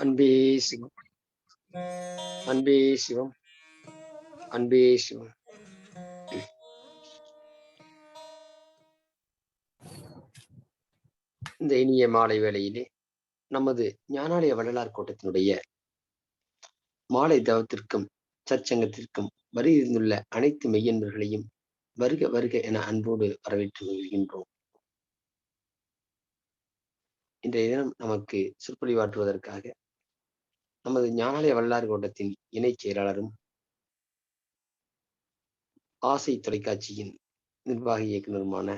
அன்பே சிவம், அன்பே சிவம், அன்பே சிவம். இந்த இனிய மாலை வேளையிலே நமது ஞானாலய வள்ளலார் கோட்டத்தினுடைய மாலை தவத்திற்கும் சச்சங்கத்திற்கும் வருகின்றுள்ள அனைத்து மெய்யன்பர்களையும் வருக வருக என அன்போடு வரவேற்று வருகின்றோம். இன்றைய தினம் நமக்கு சொற்பொழிவாற்றுவதற்காக நமது ஞானாலய வள்ளலார் கோட்டத்தின் இணை செயலாளரும் ஆசை தொலைக்காட்சியின் நிர்வாக இயக்குநருமான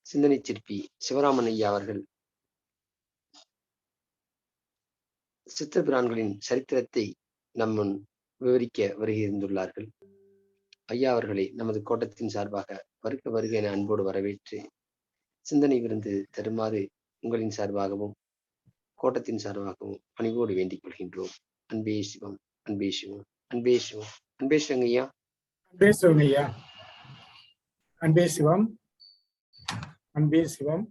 சிந்தனை சிற்பி சிவராமன் ஐயா அவர்கள் சித்தபிரான்களின் சரித்திரத்தை நம்முன் விவரிக்க வருகின்றுள்ளார்கள். ஐயா அவர்களை நமது கோட்டத்தின் சார்பாக வருக வருக என அன்போடு வரவேற்று சிந்தனை விருந்து தருமாறு உங்களின் சார்பாகவும் கோட்டத்தின் சார்பாகவும் பணிவோடு வேண்டிக் கொள்கின்றோம். அன்பே சிவம், அன்பே சிவம், அன்பே சிவம், அன்பே சிவம் ஐயா, அன்பே சிவம் ஐயா, அன்பே சிவம், அன்பே சிவம்,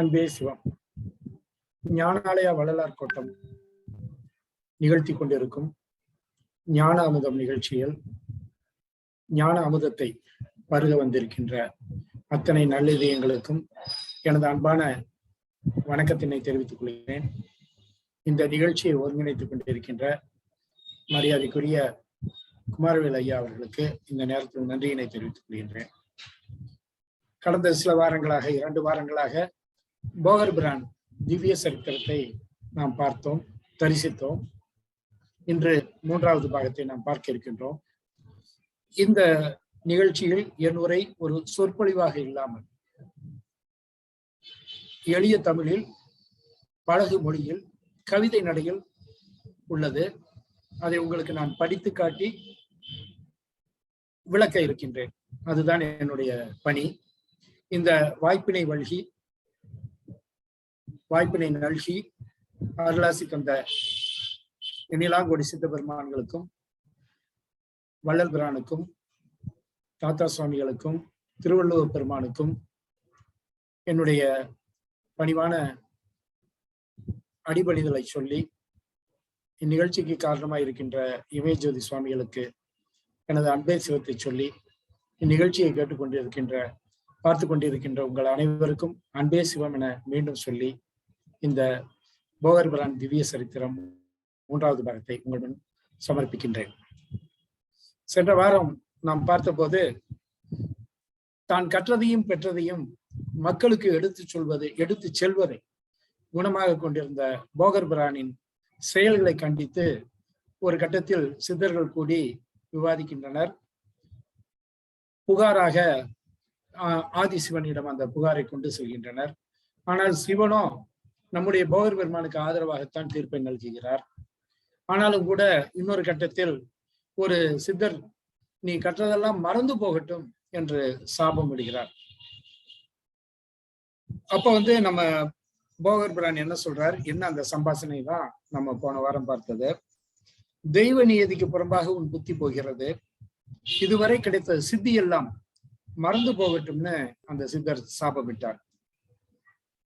அன்பே சிவம். ஞானாலய வள்ளலார் கோட்டம் நிகழ்த்தி கொண்டிருக்கும் ஞான அமுதம் நிகழ்ச்சியில் ஞான அமுதத்தை பருக வந்திருக்கின்ற அத்தனை நல்லிதயங்களுக்கும் எனது அன்பான வணக்கத்தினை தெரிவித்துக் கொள்கிறேன். இந்த நிகழ்ச்சியை ஒருங்கிணைத்துக் கொண்டிருக்கின்ற மரியாதைக்குரிய குமாரவேல் ஐயா அவர்களுக்கு இந்த நேரத்தில் நன்றியினை தெரிவித்துக் கொள்கின்றேன். கடந்த சில வாரங்களாக 2 வாரங்களாக போகர் பிரான் திவ்ய சரித்திரத்தை நாம் பார்த்தோம், தரிசித்தோம். இன்று 3வது பாகத்தை நாம் பார்க்க இருக்கின்றோம். இந்த நிகழ்ச்சியில் என் உரை ஒரு சொற்பொழிவாக இல்லாமல் எளிய தமிழில், பழகு மொழியில், கவிதை நடையில் உள்ளது. அதை உங்களுக்கு நான் படித்து காட்டி விளக்க இருக்கின்றேன். அதுதான் என்னுடைய பணி. இந்த வாய்ப்பினை நல்கி அருளாசி தந்த எண்ணிலாங்கோடி சித்த பெருமான்களுக்கும், வள்ளல் பிரானுக்கும், தாத்தா சுவாமிகளுக்கும், திருவள்ளுவர் பெருமானுக்கும் என்னுடைய பணிவான அடிபணிதலை சொல்லி, இந்நிகழ்ச்சிக்கு காரணமாக இருக்கின்ற இமயஜோதி சுவாமிகளுக்கு எனது அன்பே சிவத்தை சொல்லி, இந்நிகழ்ச்சியை கேட்டுக்கொண்டிருக்கின்ற பார்த்து கொண்டிருக்கின்ற உங்கள் அனைவருக்கும் அன்பே சிவம் என மீண்டும் சொல்லி, இந்த போகர் பிரான் திவ்ய சரித்திரம் 3வது பாகத்தை உங்களுடன் சமர்ப்பிக்கின்றேன். சென்ற வாரம் நாம் பார்த்தபோது, தான் கற்றதையும் பெற்றதையும் மக்களுக்கு எடுத்து செல்வதை குணமாக கொண்டிருந்த போகர் பிரானின் செயல்களை கண்டித்து ஒரு கட்டத்தில் சித்தர்கள் கூடி விவாதிக்கின்றனர். புகாராக ஆதிசிவனிடம் அந்த புகாரை கொண்டு செல்கின்றனர். ஆனால் சிவனோ நம்முடைய போகர் பெருமானுக்கு ஆதரவாகத்தான் தீர்ப்பை நல்குகிறார். ஆனாலும் கூட இன்னொரு கட்டத்தில் ஒரு சித்தர், நீ கற்றதெல்லாம் மறந்து போகட்டும் என்று சாபம் விடுகிறார். அப்ப நம்ம போகர் பிரான் என்ன சொல்றார், என்ன அந்த சம்பாஷணை தான் நம்ம போன வாரம் பார்த்தது. தெய்வ நியதிக்கு புறம்பாக உன் புத்தி போகிறது, இதுவரை கிடைத்த சித்தி எல்லாம் மறந்து போகட்டும்னு அந்த சித்தர் சாபமிட்டார்.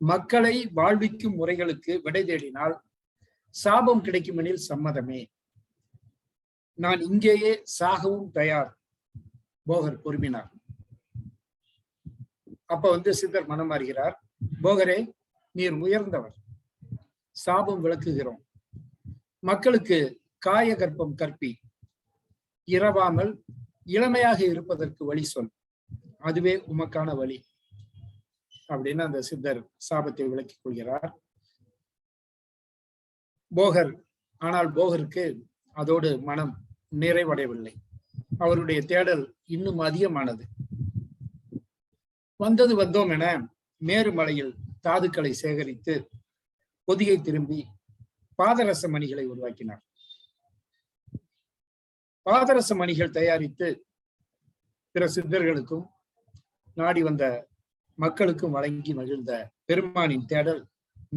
மக்களை வாழ்விக்கும் முறைகளுக்கு விடை தேடினால் சாபம் கிடைக்கும் எனில் சம்மதமே, நான் இங்கேயே சாகவும் தயார், போகர் பொறுமினார். அப்ப சித்தர் மனம் மாறுகிறார். போகரே, நீர் உயர்ந்தவர், சாபம் விளக்குகிறோம். மக்களுக்கு காய கற்பம் கற்பி, இரவாமல் இளமையாக இருப்பதற்கு வழி சொல், அதுவே உமக்கான வழி அப்படின்னு அந்த சித்தர் சாபத்தை விளக்கிக் கொள்கிறார். ஆனால் போகருக்கு அதோடு மனம் நிறைவடையவில்லை. அவருடைய தேடல் இன்னும் அதிகமானது. வந்தோம் என மேருமலையில் தாதுக்களை சேகரித்து பொதியை திரும்பி பாதரச மணிகளை உருவாக்கினார். பாதரச மணிகள் தயாரித்து பிற சித்தர்களுக்கும் நாடி வந்த மக்களுக்கும் வழங்கி மகிழ்ந்த பெருமானின் தேடல்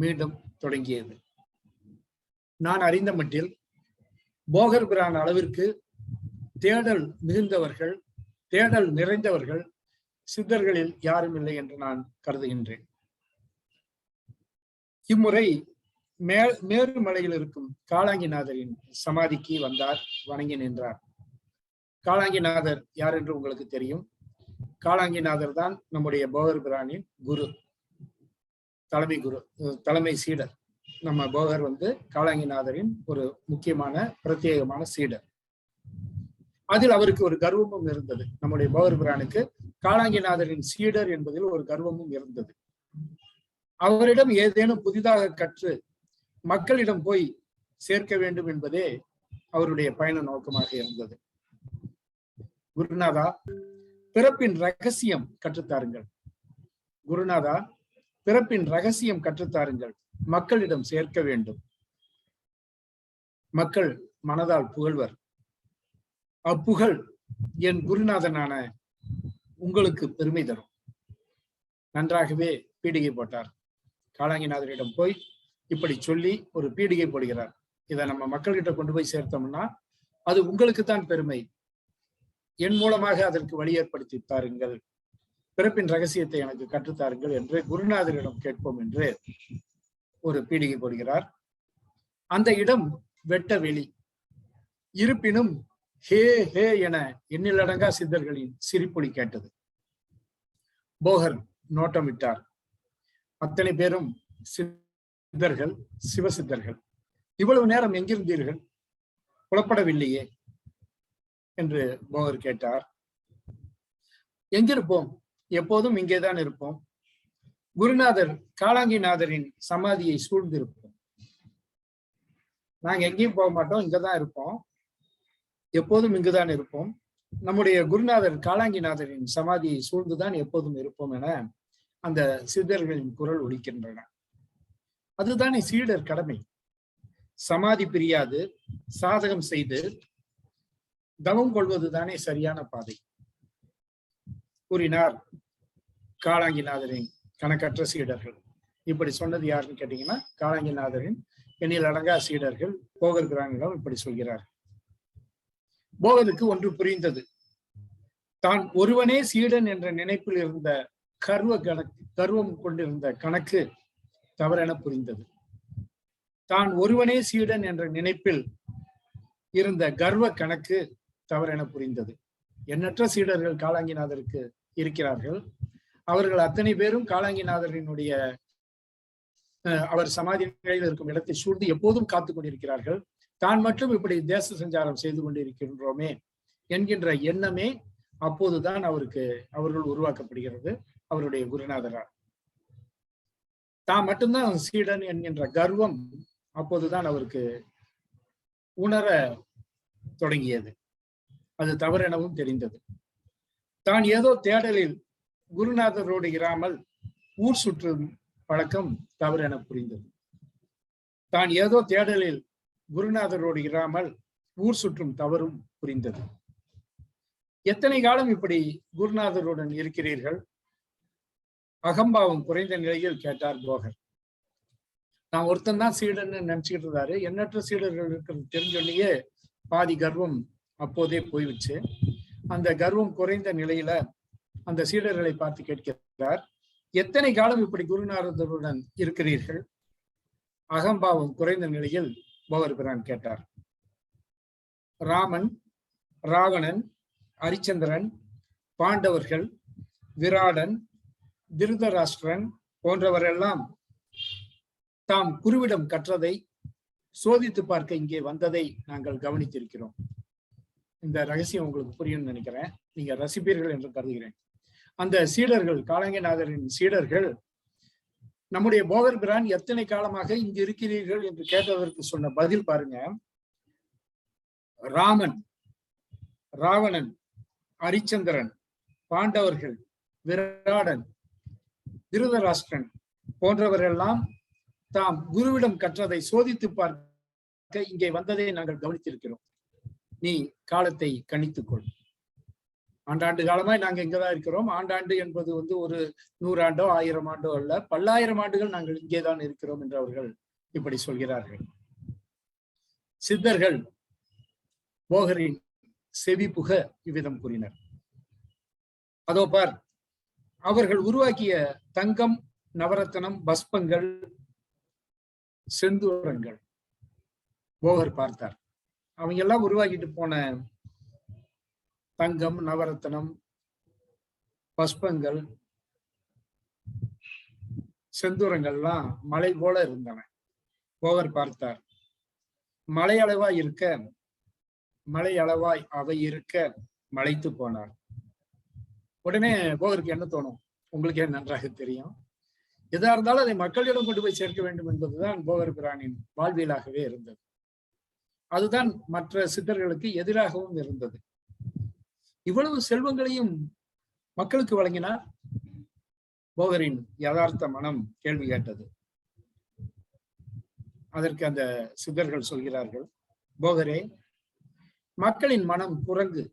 மீண்டும் தொடங்கியது. நான் அறிந்த மட்டில் போகர் பிரான் அளவிற்கு தேடல் மிகுந்தவர்கள், தேடல் நிறைந்தவர்கள் சித்தர்களில் யாரும் இல்லை என்று நான் கருதுகின்றேன். இம்முறை மேருமலையில் இருக்கும் காளாங்கிநாதரின் சமாதிக்கு வந்தார், வணங்கி நின்றார். காளாங்கிநாதர் யார் என்று உங்களுக்கு தெரியும். காளாங்கிநாதர் தான் நம்முடைய போகர் பிரானின் குரு, தலைமை சீடர். நம்ம போகர் காளாங்கிநாதரின் ஒரு முக்கியமான பிரத்யேகமான சீடர். அதில் அவருக்கு ஒரு கர்வமும் இருந்தது. நம்முடைய போகர் பிரானுக்கு காளாங்கிநாதரின் சீடர் என்பதில் ஒரு கர்வமும் இருந்தது. அவரிடம் ஏதேனும் புதிதாக கற்று மக்களிடம் போய் சேர்க்க வேண்டும் என்பதே அவருடைய பயண நோக்கமாக இருந்தது. குருநாதா, பிறப்பின் ரகசியம் கற்றுத்தாருங்கள். குருநாதா, பிறப்பின் ரகசியம் கற்றுத்தாருங்கள். மக்களிடம் சேர்க்க வேண்டும். மக்கள் மனதால் புகழ்வர். அப்புகழ் என் குருநாதனான உங்களுக்கு பெருமை தரும். நன்றாகவே பீடிகை போட்டார். காளாங்கிநாதரிடம் போய் இப்படி சொல்லி ஒரு பீடிகை போடுகிறார். இதை நம்ம மக்கள்கிட்ட கொண்டு போய் சேர்த்தோம்னா அது உங்களுக்குத்தான் பெருமை. என் மூலமாக அதற்கு வழி ஏற்படுத்தி தாருங்கள். பிறப்பின் ரகசியத்தை எனக்கு கற்றுத்தாருங்கள் என்று குருநாதரிடம் கேட்போம் என்று ஒரு பீடிகை போடுகிறார். அந்த இடம் வெட்ட வெளி. இருப்பினும் ஹே ஹே என எண்ணிலடங்கா சித்தர்களின் சிரிப்பொலி கேட்டது. போகர் நோட்டம் விட்டார். அத்தனை பேரும் சித்தர்கள், சிவசித்தர்கள். இவ்வளவு நேரம் எங்கிருந்தீர்கள்? புலப்படவில்லையே என்று போகர் கேட்டார். எங்கிருப்போம்? எப்போதும் இங்கேதான் இருப்போம். குருநாதர் காளாங்கிநாதரின் சமாதியை சூழ்ந்திருப்போம். நாங்க எங்கேயும் போக மாட்டோம், இங்கதான் இருப்போம். எப்போதும் இங்குதான் இருப்போம். நம்முடைய குருநாதர் காளாங்கிநாதரின் சமாதியை சூழ்ந்துதான் எப்போதும் இருப்போம் என அந்த சித்தர்களின் குரல் ஒலிக்கின்றன. அதுதானே சீடர் கடமை. சமாதி பிரியாது சாதகம் செய்து தவம் கொள்வதுதானே சரியான பாதை கூறினார் காளாங்கிநாதரின் கணக்கற்ற சீடர்கள். இப்படி சொன்னது யாருன்னு கேட்டீங்கன்னா, காளாங்கிநாதரின் எண்ணில் அடங்கா சீடர்கள் போகர் பிரானிடம் இப்படி சொல்கிறார். போகருக்கு ஒன்று புரிந்தது. தான் ஒருவனே சீடன் என்ற நினைப்பில் இருந்த கர்வம் கொண்டிருந்த கணக்கு தவறென புரிந்தது. தான் ஒருவனே சீடன் என்ற நினைப்பில் இருந்த கர்வ கணக்கு தவறென புரிந்தது. எண்ணற்ற சீடர்கள் காளாங்கிநாதருக்கு இருக்கிறார்கள். அவர்கள் அத்தனை பேரும் காளாங்கிநாதரினுடைய அவர் சமாதி நிலையில் இருக்கும் இடத்தை சூழ்ந்து எப்போதும் காத்து கொண்டிருக்கிறார்கள். தான் மட்டும் இப்படி தேச சஞ்சாரம் செய்து கொண்டிருக்கின்றோமே என்கின்ற எண்ணமே அப்போதுதான் அவர்கள் உருவாக்கப்படுகிறது அவருடைய குருநாதரால். தான் மட்டும்தான் சீடன் என்கின்ற கர்வம் அப்போதுதான் அவருக்கு உணர தொடங்கியது. அது தவறெனவும் தெரிந்தது. தான் ஏதோ தேடலில் குருநாதரோடு இராமல் ஊர் சுற்றும் பழக்கம் தவறு என புரிந்தது. தான் ஏதோ தேடலில் குருநாதரோடு இராமல் ஊர் சுற்றும் தவறும் புரிந்தது. எத்தனை காலம் இப்படி குருநாதருடன் இருக்கிறீர்கள்? அகம்பாவம் குறைந்த நிலையில் கேட்டார் போகர். நான் ஒருத்தன் தான் சீடன்னு நினைச்சுக்கிட்டு இருந்தாரு. எண்ணற்ற சீடர்கள் இருக்கிறது தெரிஞ்சொன்னையே பாதி கர்வம் அப்போதே போய்விச்சு. அந்த கர்வம் குறைந்த நிலையில அந்த சீடர்களை பார்த்து கேட்கிறார், எத்தனை காலம் இப்படி குருநாதருடன் இருக்கிறீர்கள்? அகம்பாவம் குறைந்த நிலையில் போகர் பிரான் கேட்டார். ராமன், ராவணன், அரிச்சந்திரன், பாண்டவர்கள், விராடன், திருதராஷ்டிரன் போன்றவரெல்லாம் தாம் குருவிடம் கற்றதை சோதித்து பார்க்க இங்கே வந்ததை நாங்கள் கவனித்திருக்கிறோம். இந்த ரகசியம் உங்களுக்கு புரியும் நினைக்கிறேன். நீங்க ரசிப்பீர்கள் என்று கருதுகிறேன். அந்த சீடர்கள், காளாங்கிநாதரின் சீடர்கள், நம்முடைய போகர் பிரான் எத்தனை காலமாக இங்கு இருக்கிறீர்கள் என்று கேட்டதற்கு சொன்ன பதில் பாருங்க. ராமன், ராவணன், அரிச்சந்திரன், பாண்டவர்கள், விராடன், திருதராஷ்டிரன் போன்றவரெல்லாம் தாம் குருவிடம் கற்றதை சோதித்து பார்க்க இங்கே வந்ததை நாங்கள் கவனித்திருக்கிறோம். நீ காலத்தை கணித்துக்கொள். ஆண்டாண்டு காலமாய் நாங்க இங்கதான் இருக்கிறோம். ஆண்டாண்டு என்பது ஒரு 100 ஆண்டோ 1000 ஆண்டோ அல்ல, பல்லாயிரம் ஆண்டுகள் நாங்கள் இங்கேதான் இருக்கிறோம் என்று அவர்கள் இப்படி சொல்கிறார்கள். சித்தர்கள் போகரின் செவி புக இவ்விதம் கூறினர். அதோ பார், அவர்கள் உருவாக்கிய தங்கம், நவரத்தனம், பஸ்பங்கள் செந்தூரங்கள் போகர் பார்த்தார். அவங்க எல்லாம் உருவாக்கிட்டு போன தங்கம், நவரத்தனம், பஸ்பங்கள், செந்தூரங்கள்லாம் மலை போல இருந்தன. போகர் பார்த்தார். மலை அளவாய் இருக்க, மலை அளவாய் அவை இருக்க மலைத்து போனார். உடனே போகருக்கு என்ன தோணும்? உங்களுக்கே நன்றாக தெரியும். எதா இருந்தாலும் அதை மக்களிடம் கொண்டு போய் சேர்க்க வேண்டும் என்பதுதான் போகர் பிரானின் வாழ்வியலாகவே இருந்தது. அதுதான் மற்ற சித்தர்களுக்கு எதிராகவும் இருந்தது. இவ்வளவு செல்வங்களையும் மக்களுக்கு வழங்கினார். போகரின் யதார்த்த மனம் கேள்வி கேட்டது. அதற்கு அந்த சித்தர்கள் சொல்கிறார்கள், போகரே, மக்களின் மனம் குரங்கு,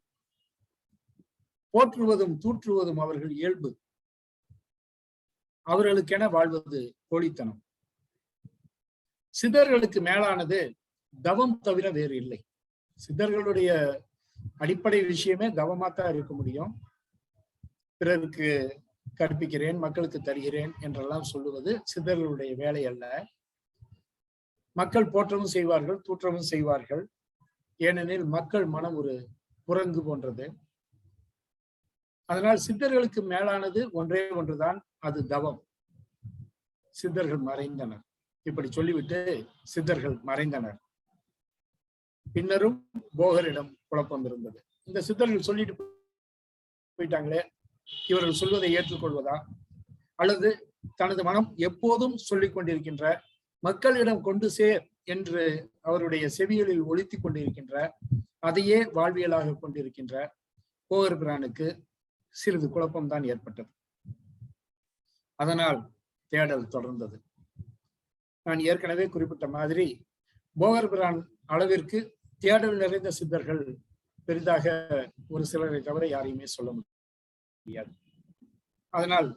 போற்றுவதும் தூற்றுவதும் அவர்கள் இயல்பு, அவர்களுக்கென வாழ்வது கோழித்தனம். சித்தர்களுக்கு மேலானது தவம் தவிர வேறு இல்லை. சித்தர்களுடைய அடிப்படை விஷயமே தவமாத்தான் இருக்க முடியும். பிறருக்கு கற்பிக்கிறேன், மக்களுக்கு தருகிறேன் என்றெல்லாம் சொல்லுவது சித்தர்களுடைய வேலை அல்ல. மக்கள் போற்றவும் செய்வார்கள், தூற்றவும் செய்வார்கள். ஏனெனில் மக்கள் மனம் ஒரு குரங்கு போன்றது. அதனால் சித்தர்களுக்கு மேலானது ஒன்றே ஒன்றுதான், அது தவம். சித்தர்கள் மறைந்தனர். இப்படி சொல்லிவிட்டு சித்தர்கள் மறைந்தனர். பின்னரும் போகரிடம் குழப்பம் இருந்தது. இந்த சித்தர்கள் சொல்லிட்டு போயிட்டாங்களே, இவர்கள் சொல்வதை ஏற்றுக்கொள்வதா, அல்லது தனது மனம் எப்போதும் சொல்லிக் கொண்டிருக்கின்ற, மக்களிடம் கொண்டு சேர் என்று அவருடைய செவிகளில் ஒலித்துக் கொண்டிருக்கின்ற, அதையே வாழ்வியலாக கொண்டிருக்கின்ற போகர் பிரானுக்கு சிறிது குழப்பம்தான் ஏற்பட்டது. அதனால் தேடல் தொடர்ந்தது. நான் ஏற்கனவே குறிப்பிட்ட மாதிரி போகர் பிரான் அளவிற்கு தேடல் நிறைந்த சித்தர்கள் பெரிதாக ஒரு சிலரை தவிர யாரையுமே சொல்ல முடியாது. அதனால்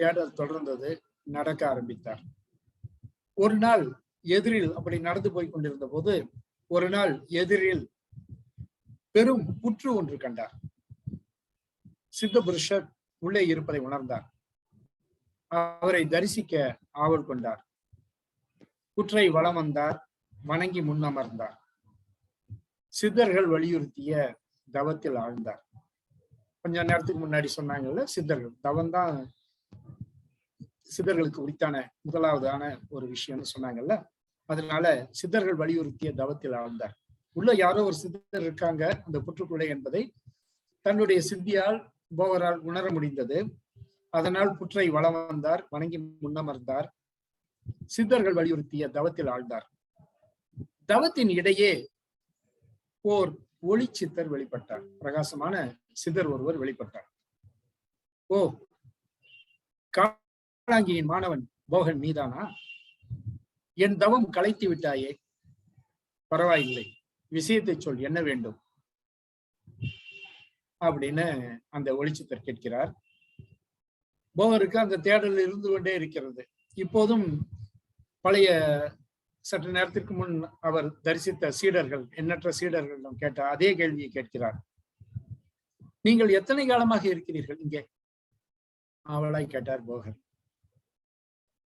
தேடல் தொடர்ந்தது. நடக்க ஆரம்பித்தார். ஒரு நாள் எதிரில் அப்படி நடந்து போய் கொண்டிருந்த போது, ஒரு நாள் எதிரில் பெரும் புற்று ஒன்று கண்டார். சித்த புருஷர் உள்ளே இருப்பதை உணர்ந்தார். அவரை தரிசிக்க ஆவல் கொண்டார். புற்றை வலம் வந்தார், வணங்கி முன்னமர்ந்தார். சித்தர்கள் வலியுறுத்திய தவத்தில் ஆழ்ந்தார். கொஞ்ச நேரத்துக்கு முன்னாடி சொன்னாங்கல்ல, சித்தர்கள் தவம்தான் சித்தர்களுக்கு உரித்தான முதலாவதான ஒரு விஷயம்னு சொன்னாங்கல்ல. அதனால சித்தர்கள் வலியுறுத்திய தவத்தில் ஆழ்ந்தார். உள்ள யாரோ ஒரு சித்தர் இருக்காங்க அந்த புற்றுக்குள்ளே என்பதை தன்னுடைய சித்தியால் போகரால் உணர முடிந்தது. அதனால் புற்றை வலம் வந்தார், வணங்கி முன்னமர்ந்தார். சித்தர்கள் வலியுறுத்திய தவத்தில் ஆழ்ந்தார். தவத்தின் இடையே ஓர் ஒளி சித்தர் வெளிப்பட்டார். பிரகாசமான சித்தர் ஒருவர் வெளிப்பட்டார். ஓ, காளாங்கியின் மாணவன் போகன் நீதானா? என் தவம் கலைத்து விட்டாயே, பரவாயில்லை, விஷயத்தை சொல், என்ன வேண்டும் அப்படின்னு அந்த ஒளிச்சித்தர் கேட்கிறார். போகருக்கு அந்த தேடல் இருந்து கொண்டே இருக்கிறது. இப்போதும் பழைய சற்று நேரத்திற்கு முன் அவர் தரிசித்த சீடர்கள், எண்ணற்ற சீடர்களிடம் கேட்ட அதே கேள்வியை கேட்கிறார். நீங்கள் எத்தனை காலமாக இருக்கிறீர்கள் இங்கே? அவளாய் கேட்டார் போகர்.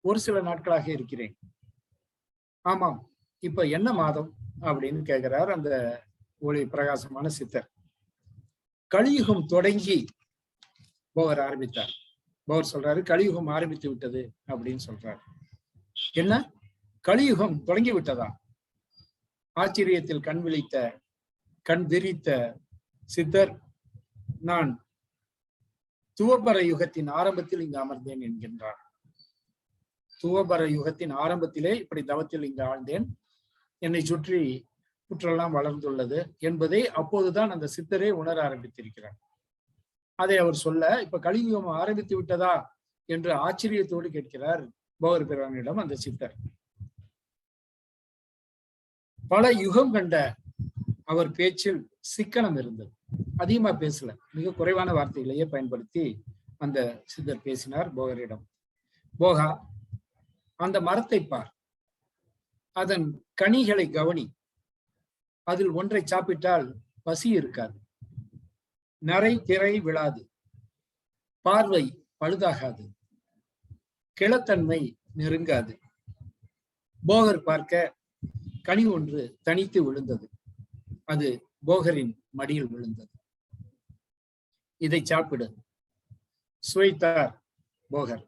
ஒரு சில நாட்களாக இருக்கிறேன். ஆமாம், இப்ப என்ன மாதம் அப்படின்னு கேட்கிறார் அந்த ஒளி பிரகாசமான சித்தர். கலியுகம் தொடங்கி போகர் ஆரம்பித்தார். போகர் சொல்றாரு, கலியுகம் ஆரம்பித்து விட்டது அப்படின்னு சொல்றாரு. என்ன, கலியுகம் தொடங்கி விட்டதா? ஆச்சரியத்தில் கண் விழித்த, கண் விரித்த சித்தர், நான் துவபர யுகத்தின் ஆரம்பத்தில் இங்கு அமர்ந்தேன் என்கின்றார். துவபர யுகத்தின் ஆரம்பத்திலே இப்படி தவத்தில் இங்கு ஆழ்ந்தேன், என்னை சுற்றி புற்றெல்லாம் வளர்ந்துள்ளது என்பதை அப்போதுதான் அந்த சித்தரே உணர ஆரம்பித்திருக்கிறார். அதை அவர் சொல்ல, இப்ப கலியுகம் ஆரம்பித்து விட்டதா என்று ஆச்சரியத்தோடு கேட்கிறார் போகர் பிரானிடம் அந்த சித்தர். பல யுகம் கண்ட அவர் பேச்சில் சிக்கனம் இருந்தது. அதிகமா பேசல, மிக குறைவான வார்த்தைகளையே பயன்படுத்தி அந்த சித்தர் பேசினார் போகரிடம். போகா, அந்த மரத்தை பார், அதன் கனிகளை கவனி. அதில் ஒன்றை சாப்பிட்டால் பசி இருக்காது, நரை திரை விழாது, பார்வை பழுதாகாது, கிளத்தன்மை நெருங்காது, போகர் பார்க்க கனி ஒன்று தனித்து விழுந்தது. அது போகரின் மடியில் விழுந்தது. இதை சாப்பிடு. சுவைத்தார் போகர்.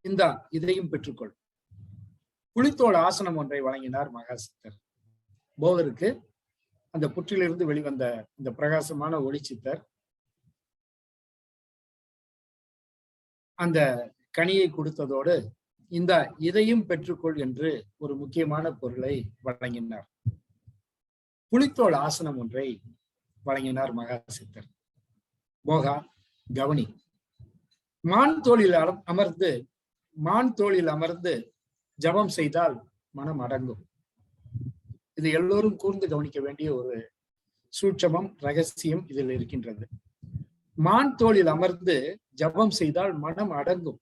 இந்தா, இதையும் பெற்றுக்கொள். புலித்தோல் ஆசனம் ஒன்றை வழங்கினார் மகாசித்தர். போகருக்கு அந்த புற்றிலிருந்து வெளிவந்த இந்த பிரகாசமான ஒளிச்சித்தர் அந்த கனியை கொடுத்ததோடு இந்த இதையும் பெற்றுக்கொள் என்று ஒரு முக்கியமான பொருளை வழங்கினார். புலித்தோல் ஆசனம் ஒன்றை வழங்கினார் மகாசித்தர். போகா, கவனி. மான் தோளில் அமர்ந்து ஜபம் செய்தால் மனம் அடங்கும். இது எல்லோரும் கூர்ந்து கவனிக்க வேண்டிய ஒரு சூட்சமம், ரகசியம் இதில் இருக்கின்றது. மான் தோளில் அமர்ந்து ஜபம் செய்தால் மனம் அடங்கும்.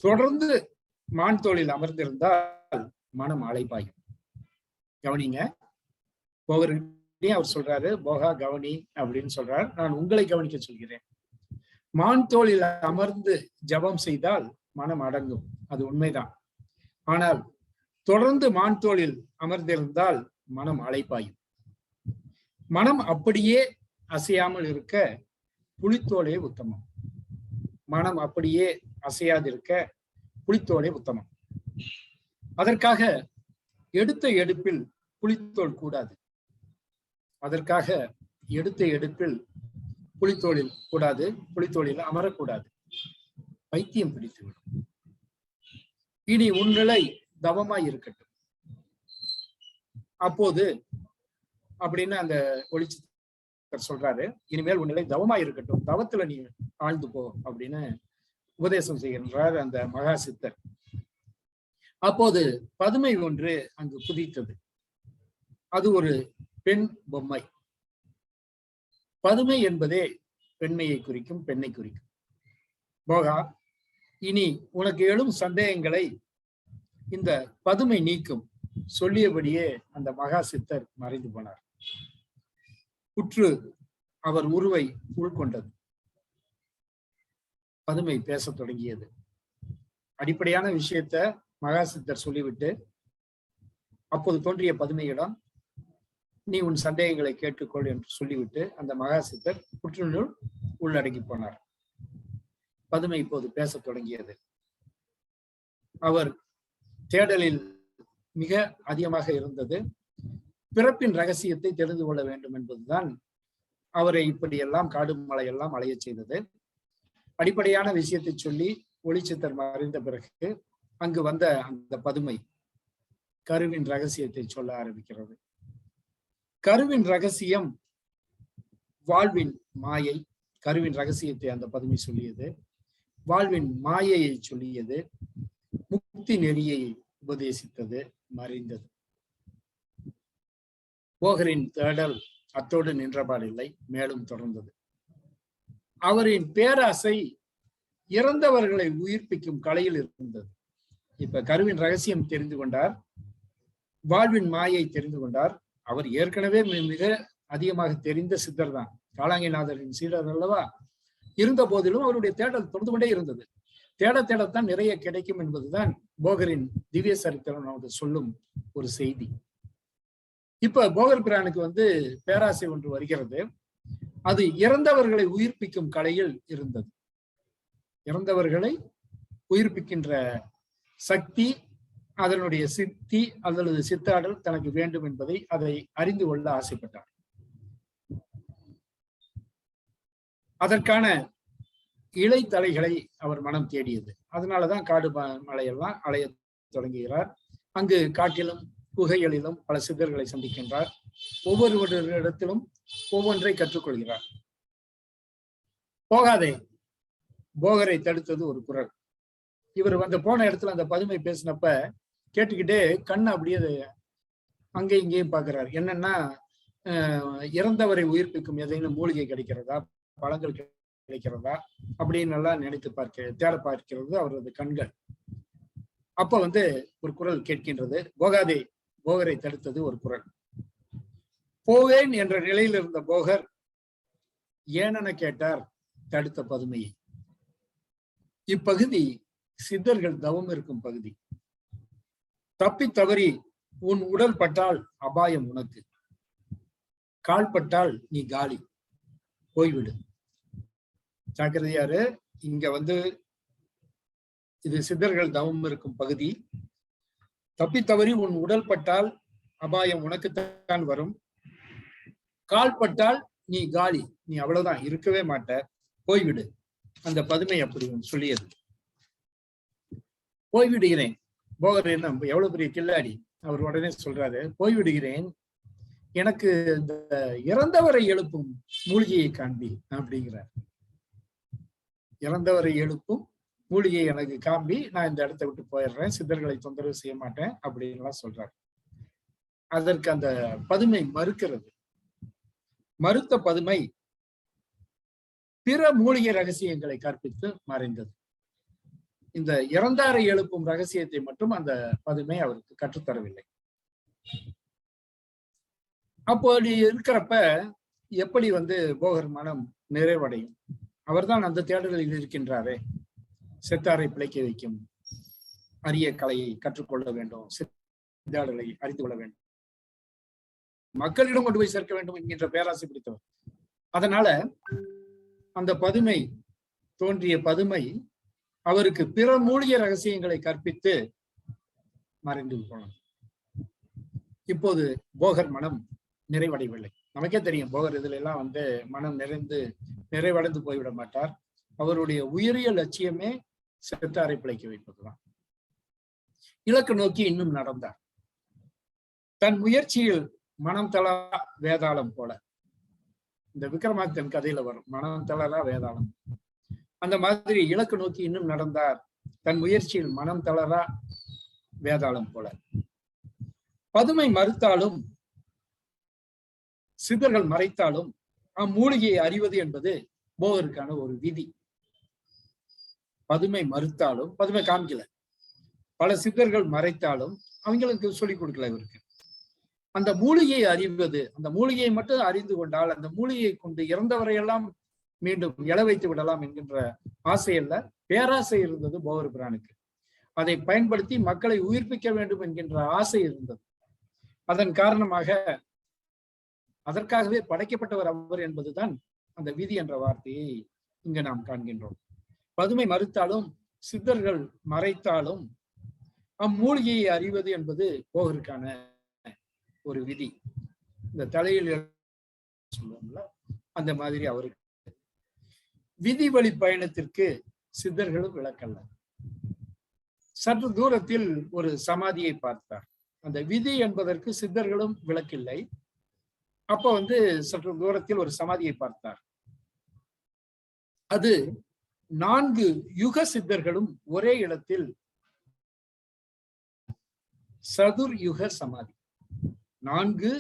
தொடர்ந்து மான் தோளில் அமர்ந்திருந்தால் மனம் அலைப்பாயும். கவனிங்க. போகர்கிட்டயும் அவர் சொல்றாரு, போகா கவனி அப்படின்னு சொல்றார். நான் உங்களை கவனிக்க சொல்கிறேன். மான் தோளில் அமர்ந்து ஜபம் செய்தால் மனம் அடங்கும். அது உண்மைதான். ஆனால் தொடர்ந்து மான் தோளில் அமர்ந்திருந்தால் மனம் அலைப்பாயும். மனம் அப்படியே அசையாமல் இருக்க புலித்தோலே உத்தமம். மனம் அப்படியே அசையாதிருக்க புலித்தோலே உத்தமம். அதற்காக எடுத்த எடுப்பில் புலித்தோல் கூடாது. அதற்காக எடுத்த எடுப்பில் புலித்தோளில் கூடாது, புலித்தோளில் அமரக்கூடாது. பைத்தியம் பிடித்துவிடும். இனி உன் நிலை தவமாய் இருக்கட்டும். அப்போது அப்படின்னு அந்த ஒளிச்சித்தர் சொல்றாரு, இனிமேல் உன் நிலை தவமாய் இருக்கட்டும், தவத்துல நீ ஆழ்ந்து போ அப்படின்னு உபதேசம் செய்கின்றார் அந்த மகா சித்தர். அப்போது பதுமை ஒன்று அங்கு குதித்தது. அது ஒரு பெண் பொம்மை. பதுமை என்பதே பெண்மையை குறிக்கும், பெண்ணை குறிக்கும். போகா, இனி உனக்கு எழும் சந்தேகங்களை இந்த பதுமை நீக்கும். சொல்லியபடியே அந்த மகா சித்தர் மறைந்து போனார். புற்று அவர் உருவை உள்கொண்டது. பதுமை பேசத் தொடங்கியது. அடிப்படையான விஷயத்த மகா சித்தர் சொல்லிவிட்டு அப்போது தோன்றிய பதுமையிடம் நீ உன் சந்தேகங்களை கேட்டுக்கொள் என்று சொல்லிவிட்டு அந்த மகா சித்தர் புற்றினுள் உள்ளடங்கி போனார். பதுமை இப்போது பேசத் தொடங்கியது. அவர் தேடலில் மிக அதிகமாக இருந்தது. பிறப்பின் ரகசியத்தை தெரிந்து கொள்ள வேண்டும் என்பதுதான் அவரை இப்படியெல்லாம் காடு மலையெல்லாம் அலைய செய்தது. அடிப்படையான விஷயத்தை சொல்லி ஒளிச்சித்தர் மறைந்த பிறகு அங்கு வந்த அந்த பதுமை கருவின் ரகசியத்தை சொல்ல ஆரம்பிக்கிறது. கருவின் ரகசியம் வாழ்வின் மாயை. கருவின் ரகசியத்தை அந்த பதுமை சொல்லியது. வாழ்வின் மாயையை சொல்லியது. முக்தி நெறியை உபதேசித்தது. மறைந்தது. போகரின் தேடல் அத்தோடு நின்றபாடில்லை, மேலும் தொடர்ந்தது. அவரின் பேராசை இறந்தவர்களை உயிர்ப்பிக்கும் கலையில் இருந்தது. இப்ப கருவின் ரகசியம் தெரிந்து கொண்டார், வாழ்வின் மாயை தெரிந்து கொண்டார். அவர் ஏற்கனவே மிக அதிகமாக தெரிந்த சித்தர் தான், காளாங்கிநாதரின் சீடர் அல்லவா. இருந்த போதிலும் அவருடைய தேடல் தொடர்ந்து கொண்டே இருந்தது. தேடத்தான் நிறைய கிடைக்கும் என்பதுதான் போகரின் திவ்ய சரித்திரம் நமக்கு சொல்லும் ஒரு செய்தி. இப்ப போகர் பிரானுக்கு பேராசை ஒன்று வருகிறது. அது இறந்தவர்களை உயிர்ப்பிக்கும் கலையில் இருந்தது. இறந்தவர்களை உயிர்ப்பிக்கின்ற சக்தி, அதனுடைய சித்தி அல்லது சித்தாடல் தனக்கு வேண்டும் என்பதை அதை அறிந்து கொள்ள ஆசைப்பட்டார். அதற்கான இலைத்தலைகளை அவர் மனம் தேடியது. அதனாலதான் காடு மலையெல்லாம் அலைய தொடங்குகிறார். அங்கு காட்டிலும் குகைகளிலும் பல சித்தர்களை சந்திக்கின்றார். ஒவ்வொருவரிடத்திலும் ஒவ்வொன்றை கற்றுக்கொள்கிறார். போகாதே. போகரை தடுத்தது ஒரு குரல். இவர் போன இடத்துல அந்த பதுமை பேசினப்ப கேட்டுக்கிட்டே கண்ணை அப்படியே அங்கே இங்கேயும் பார்க்கிறார். என்னன்னா, இறந்தவரை உயிர்ப்பிக்கும் ஏதேனும் மூலிகை கிடைக்கிறதா, பழங்கள் கிடைக்கிறதா அப்படின்னு எல்லாம் நினைத்து தேட பார்க்கிறது அவரது கண்கள். அப்ப ஒரு குரல் கேட்கின்றது. போகாதே. போகரை தடுத்தது ஒரு குரல். போவேன் என்ற நிலையில் இருந்த போகர் ஏனென கேட்டார் தடுத்த பதுமையை. இப்பகுதி சித்தர்கள் தவம் இருக்கும் பகுதி. தப்பி தவறி உன் உடல் பட்டால் அபாயம் உனக்கு, கால் பட்டால் நீ காலி, போய்விடு. ஜாக்கிரதையாரு. இங்க இது சித்தர்கள் தவம் இருக்கும் பகுதி. தப்பி தவறி உன் உடல் பட்டால் அபாயம் உனக்குத்தான் வரும், கால் பட்டால் நீ காலி, நீ அவ்வளவுதான், இருக்கவே மாட்ட, போய்விடு. அந்த பதுமை அப்படி சொல்லியது. போய்விடுகிறேன். போகர் என்ன எவ்வளவு பெரிய கில்லாடி, அவர் உடனே சொல்றாரு, போய்விடுகிறேன், எனக்கு இந்த இறந்தவரை எழுப்பும் மூலிகையை காண்பி அப்படிங்கிறார். இறந்தவரை எழுப்பும் மூலிகையை எனக்கு காண்பி, நான் இந்த இடத்தை விட்டு போயிடுறேன், சித்தர்களை தொந்தரவு செய்ய மாட்டேன் அப்படின்லாம் சொல்றாரு. அதற்கு அந்த பதுமை மறுக்கிறது. மறுத்த பதுமை பிற மூலிகை ரகசியங்களை கற்பித்து மறைந்தது. இந்த இறந்தாரை எழுப்பும் ரகசியத்தை மட்டும் அந்த பதுமை அவருக்கு கற்றுத்தரவில்லை. அப்படி இருக்கிறப்ப எப்படி போகர் மனம் நிறைவடையும்? அவர்தான் அந்த தேடலில் இருக்கின்றாரே. செத்தாரை பிழைக்க வைக்கும் அரிய கலையை கற்றுக்கொள்ள வேண்டும், சித்தாடலை அறிந்து கொள்ள வேண்டும், மக்களிடம் கொண்டு போய் சேர்க்க வேண்டும் என்கின்ற பேராசை பிடித்தவர். அதனால அந்த பதுமை தோன்றிய பதுமை அவருக்கு பிற மூலிகை ரகசியங்களை கற்பித்து மறைந்து போனார். இப்போது போகர் மனம் நிறைவடையவில்லை. நமக்கே தெரியும், போகர் இதுல எல்லாம் மனம் நிறைவடைந்து போய்விட மாட்டார். அவருடைய உயரிய லட்சியமே செத்தாரை பிழைக்க வைப்பதுதான். இலக்கு நோக்கி இன்னும் நடந்தார். தன் முயற்சியில் மனம் தளரா வேதாளம் போல, இந்த விக்ரமாதித்தன் கதையில வரும், மனம் தளரா வேதாளம். அந்த மாதிரி இலக்கு நோக்கி இன்னும் நடந்தார். தன் முயற்சியில் மனம் தளரா வேதாளம் போல. பதுமை மறுத்தாலும் சித்தர்கள் மறைத்தாலும் அம்மூலிகையை அறிவது என்பது போகருக்கான ஒரு விதி. பதுமை மறுத்தாலும், பதுமை காமிக்கல, பல சித்தர்கள் மறைத்தாலும் அவங்களுக்கு சொல்லிக் கொடுக்கல இவருக்கு. அந்த மூலிகையை அறிவது, அந்த மூலிகையை மட்டும் அறிந்து கொண்டால் அந்த மூலிகையை கொண்டு இறந்தவரையெல்லாம் மீண்டும் எழ வைத்து விடலாம் என்கின்ற ஆசை அல்ல, பேராசை இருந்தது போகர் பிரானுக்கு. அதை பயன்படுத்தி மக்களை உயிர்ப்பிக்க வேண்டும் என்கின்ற ஆசை இருந்தது. அதன் காரணமாக அதற்காகவே படைக்கப்பட்டவர் அவர் என்பதுதான் அந்த விதி என்ற வார்த்தையை இங்கு நாம் காண்கின்றோம். பதுமை மறுத்தாலும் சித்தர்கள் மறைத்தாலும் அம்மூலிகையை அறிவது என்பது போகருக்கான ஒரு விதி. இந்த தலையில் சொல்லுவோம்ல, அந்த மாதிரி அவருக்கு விதி வழி பயணத்திற்கு சித்தர்களும் விளக்கல்ல. சற்று தூரத்தில் ஒரு சமாதியை பார்த்தார். அந்த விதி என்பதற்கு சித்தர்களும் விளக்கில்லை. அப்ப சற்று தூரத்தில் ஒரு சமாதியை பார்த்தார். அது 4 யுக சித்தர்களும் ஒரே இடத்தில் சதுர் யுக சமாதி. 4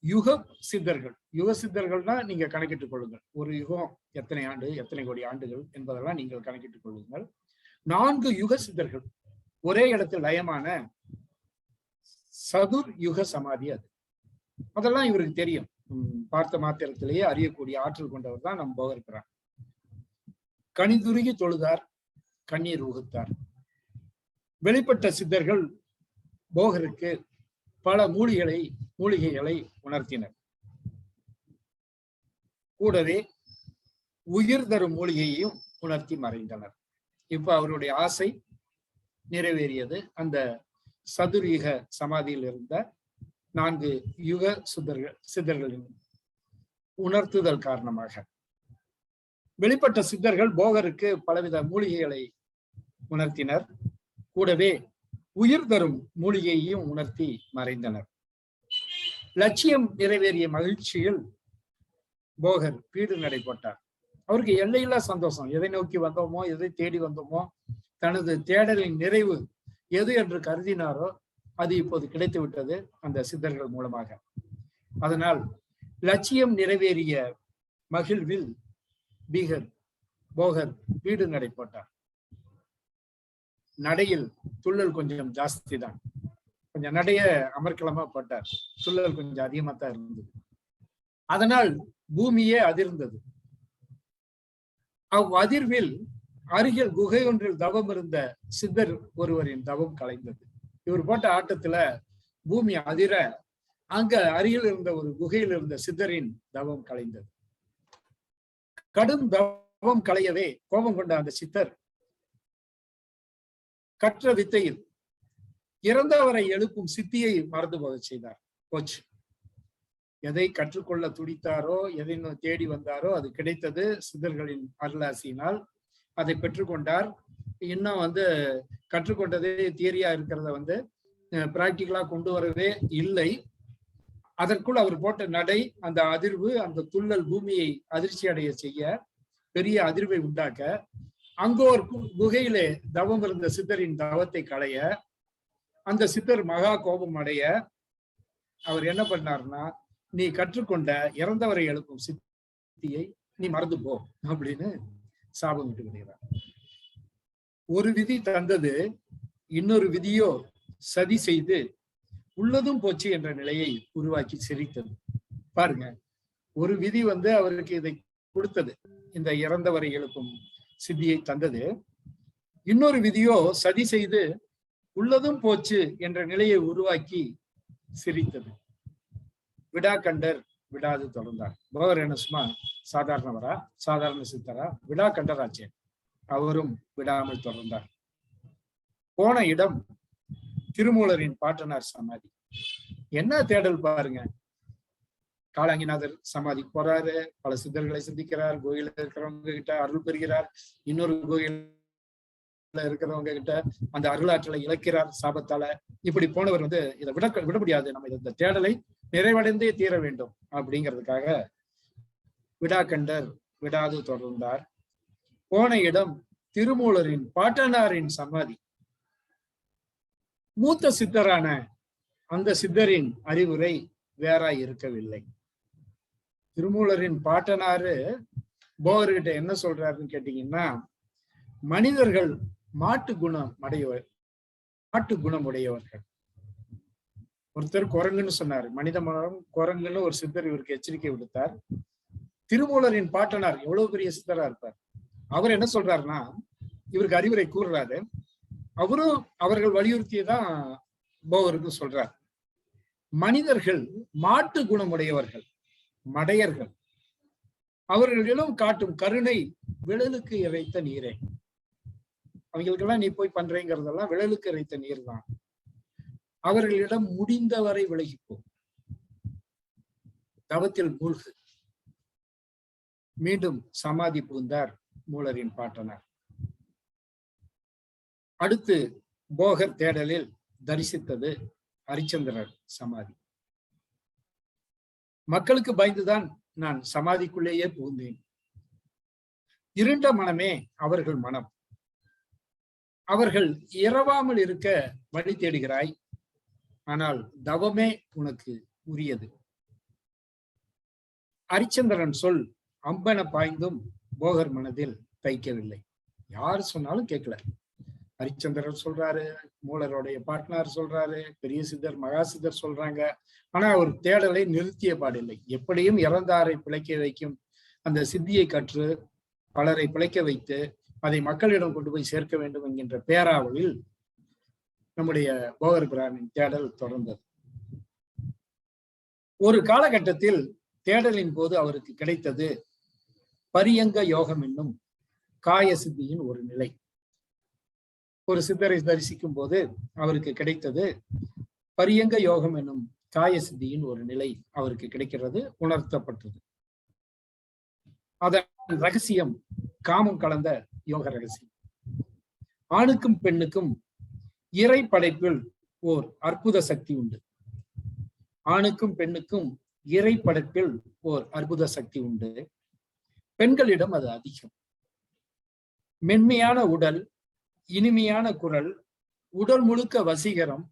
யுக சித்தர்கள். யுக சித்தர்கள்னா நீங்க கணக்கிட்டுக் கொள்ளுங்கள், ஒரு யுகம் எத்தனை ஆண்டு, எத்தனை கோடி ஆண்டுகள் என்பதெல்லாம் நீங்கள் கணக்கிட்டுக் கொள்ளுங்கள். 4 யுக சித்தர்கள் ஒரே இடத்தில் லயமான சதுர் யுக சமாதி அது. அதெல்லாம் இவருக்கு தெரியும். பார்த்த மாத்திரத்திலேயே அறியக்கூடிய ஆற்றல் கொண்டவர் தான் நம் போகர் பிரான். கனிதுருகி தொழுதார், கண்ணீர் உகுத்தார். வெளிப்பட்ட சித்தர்கள் போகருக்கு பல மூலிகைகளை உணர்த்தினர். கூடவே உயிர் தரும் மூலிகையையும் உணர்த்தி மறைந்தனர். இப்ப அவருடைய ஆசை நிறைவேறியது. அந்த சதுர்யுக சமாதியில் இருந்த 4 யுக சித்தர்களின் உணர்த்துதல் காரணமாக வெளிப்பட்ட சித்தர்கள் போகருக்கு பலவித மூலிகைகளை உணர்த்தினர். கூடவே உயிர் தரும் மூலிகையையும் உணர்த்தி மறைந்தனர். லட்சியம் நிறைவேறிய மகிழ்ச்சியில் போகர் வீடு நடைபோட்டார். அவருக்கு எல்லையில்லா சந்தோஷம். எதை நோக்கி வந்தோமோ, எதை தேடி வந்தோமோ, தனது தேடலின் நிறைவு எது என்று கருதினாரோ அது இப்போது கிடைத்து விட்டது அந்த சித்தர்கள் மூலமாக. அதனால் லட்சியம் நிறைவேறிய மகிழ்வில் போகர் வீடு நடை போட்டார். நடையில் துள்ளல் கொஞ்சம் ஜாஸ்தி தான். கொஞ்சம் நடைய அமர்க்கலமா போட்டார். துள்ளல் கொஞ்சம் அதிகமா தான் இருந்தது. அதனால் பூமியே அதிர்ந்தது. அவ்வதிர்வில் அருகில் குகை ஒன்றில் தவம் இருந்த சித்தர் ஒருவரின் தவம் கலைந்தது. இவர் போட்ட ஆட்டத்துல பூமி அதிர அங்க அருகில் இருந்த ஒரு குகையில் இருந்த சித்தரின் தவம் கலைந்தது. கடும் தவம் களையவே கோபம் கொண்ட அந்த சித்தர் கற்ற வித்தையில் இறந்தவரை எழுப்பும் சித்தியை மறந்து போக செய்தார். போச்சு. எதை கற்றுக்கொள்ள துடித்தாரோ, எதை தேடி வந்தாரோ அது கிடைத்தது. சித்தர்களின் அருளாசியினால் அதை பெற்றுக்கொண்டார். இன்னும் கற்றுக்கொண்டதே தியரியா இருக்கிறத பிராக்டிக்கலா கொண்டு வரவே இல்லை. அதற்குள் அவர் போட்ட நடை, அந்த அதிர்வு, அந்த துள்ளல் பூமியை அதிர்ச்சி அடைய செய்ய, பெரிய அதிர்வை உண்டாக்க, அங்கோ ஒரு குகையிலே தவம் இருந்த சித்தரின் தவத்தை களைய, அந்த சித்தர் மகா கோபம் அடைய அவர் என்ன பண்ணார்னா, நீ கற்றுக்கொண்ட இறந்தவரை எழுப்பும் சித்தியை நீ மறந்து போ அப்படின்னு சாபம் விட்டு விடுகிறார். ஒரு விதி தந்தது, இன்னொரு விதியோ சதி செய்து உள்ளதும் போச்சு என்ற நிலையை உருவாக்கி சிரித்தது. பாருங்க, ஒரு விதி அவருக்கு இதை கொடுத்தது, இந்த இறந்தவரை எழுப்பும் சித்தியை தந்தது. இன்னொரு விதியோ சதி செய்து உள்ளதும் போச்சு என்ற நிலையை உருவாக்கி சிரித்தது. விடாக்கண்டர் விடாது தொடர்ந்தார். போகர் என்ன சும்மா சாதாரணவரா, சாதாரண சித்தரா? விடாக்கண்டராச்சே, அவரும் விடாமல் தொடர்ந்தார். போன இடம் திருமூலரின் பாட்டனார் சமாதி. என்ன தேடல் பாருங்க. காலாங்கிநாதர் சமாதிக்கு போறாரு, பல சித்தர்களை சந்திக்கிறார், கோயில இருக்கிறவங்க கிட்ட அருள் பெறுகிறார், இன்னொரு கோயில இருக்கிறவங்க கிட்ட அந்த அருளாற்றலை இழக்கிறார் சாபத்தால. இப்படி போனவர் இதை விட முடியாது, நம்ம இந்த தேடலை நிறைவடைந்தே தீர வேண்டும் அப்படிங்கிறதுக்காக விடாக்கண்டர் விடாது தொடர்ந்தார். போன இடம் திருமூலரின் பாட்டனாரின் சமாதி. மூத்த சித்தரான அந்த சித்தரின் அறிவுரை வேறாய் இருக்கவில்லை. திருமூலரின் பாட்டனாரு போகர்கிட்ட என்ன சொல்றாருன்னு கேட்டீங்கன்னா, மனிதர்கள் மாட்டு குணமுடையவர்கள். ஒருத்தர் குரங்குன்னு சொன்னார், மனித மனம் குரங்குன்னு ஒரு சித்தர் இவருக்கு எச்சரிக்கை விடுத்தார். திருமூலரின் பாட்டனார் எவ்வளவு பெரிய சித்தரா இருப்பார், அவர் என்ன சொல்றாருன்னா, இவருக்கு அறிவுரை கூறுறாரு. அவரும் அவர்கள் வலியுறுத்தியதான் போகருக்கு சொல்றார். மனிதர்கள் மாட்டு குணமுடையவர்கள், மடையர்கள். அவர்களிடம் காட்டும் கருணை விழலுக்கு இறைத்த நீரே. அவங்களுக்கெல்லாம் நீ போய் பண்றேங்கிறதெல்லாம் விழலுக்கு இறைத்த நீர் தான். அவர்களிடம் முடிந்தவரை விலகிப்போ, தவத்தில் மூழ்கு. மீண்டும் சமாதி புகுந்தார் மூலரின் பாட்டனார். அடுத்து போகர் தேடலில் தரிசித்தது ஹரிச்சந்திரர் சமாதி. மக்களுக்கு பயந்துதான் நான் சமாதிக்குள்ளேயே புகுந்தேன். இருண்ட மனமே அவர்கள் மனம். அவர்கள் இரவாமல் இருக்க வழி தேடுகிறாய், ஆனால் தவமே உனக்கு உரியது. ஹரிச்சந்திரன் சொல் அம்பென பாய்ந்தும் போகர் மனதில் தைக்கவில்லை. யார் சொன்னாலும் கேட்கல. ஹரிச்சந்திரன் சொல்றாரு, மூலருடைய பாட்னார் சொல்றாரு, பெரிய சித்தர் மகா சித்தர் சொல்றாங்க. ஆனா அவர் தேடலை நிறுத்திய பாடில்லை. எப்படியும் இறந்தாரை பிழைக்க வைக்கும் அந்த சித்தியை கற்று பலரை பிழைக்க வைத்து அதை மக்களிடம் கொண்டு போய் சேர்க்க வேண்டும் என்கின்ற பேராவலில் நம்முடைய போகர் பிரானின் தேடல் தொடர்ந்தது. ஒரு காலகட்டத்தில் தேடலின் போது அவருக்கு கிடைத்தது பரியங்க யோகம் என்னும் காய சித்தியின் ஒரு நிலை. ஒரு சித்தரை தரிசிக்கும் போது அவருக்கு கிடைத்தது பரியங்க யோகம் என்னும் காய சித்தியின் ஒரு நிலை அவருக்கு கிடைக்கிறது, உணர்த்தப்பட்டது. அதன் ரகசியம் காமம் கலந்த யோக ரகசியம். ஆணுக்கும் பெண்ணுக்கும் இறை படைப்பில் ஓர் அற்புத சக்தி உண்டு. ஆணுக்கும் பெண்ணுக்கும் இறை படைப்பில் ஓர் அற்புத சக்தி உண்டு. பெண்களிடம் அது அதிகம். மென்மையான உடல், இனிமையான குரல், உடல் முழுக்க வசீகரம்,